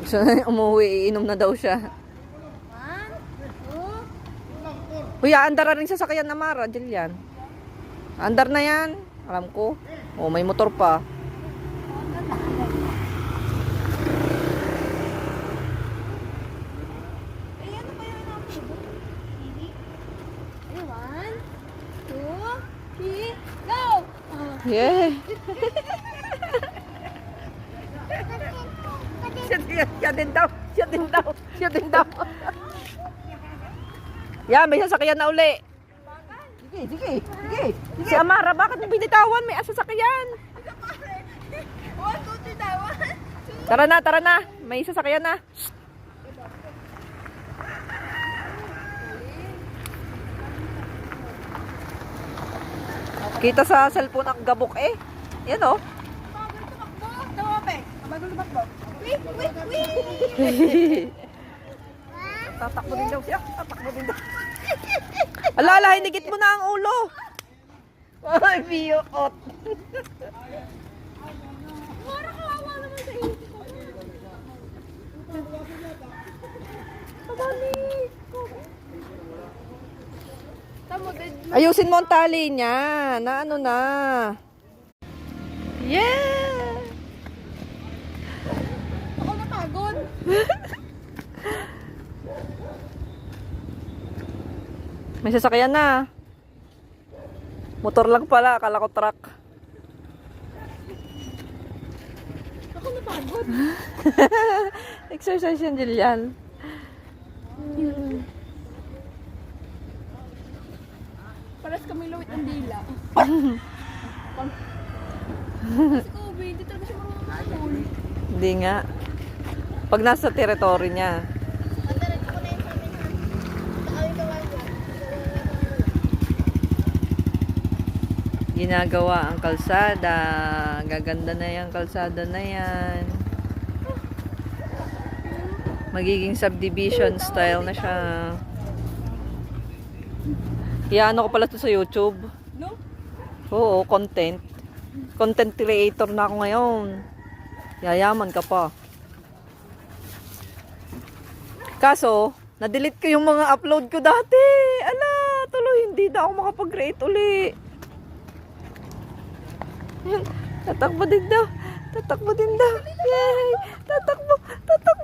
So, umuwi, iinom na daw siya. Uy, aandar na rin sa sakyan na Mara, Jillian. Andar na yan. Alam ko. Oh, may motor pa. Yeah. Siya din daw. Siya din daw. Siya din daw. Yan, may sasakyan na uli. Sige, sige, sige. Si Amara, bakit mo binitawan? May sasakyan. Tara na, tara na. May sasakyan na. Kita sa cellphone ang gabok eh. Yan oh. Tatakbo din daw siya. Tatakbo din daw. Alala, hinigit mo na ang ulo. Ay, biyot. Ayusin mo ang tali niya. Na ano na. Yeah! Ako napagod. May sasakyan na. Motor lang pala. Akala ko truck. Ako napagod. Exercise yan, Jillian. Paras kami lawit ng dila. Kasi Kobe, hindi talaga siya marunong. Hindi nga. Pag nasa teritoryo niya. Ginagawa ang kalsada. Gaganda na yung kalsada na yan. Magiging subdivision style na siya. Iyaano ko pala to sa YouTube. No? Oo, content. Content creator na ako ngayon. Yayaman ka pa. Kaso, na-delete ko yung mga upload ko dati. Ala, tuloy hindi na ako makapag-create uli. Tatakbo din daw. Tatakbo din daw. Yay! Tatakbo. Tatakbo.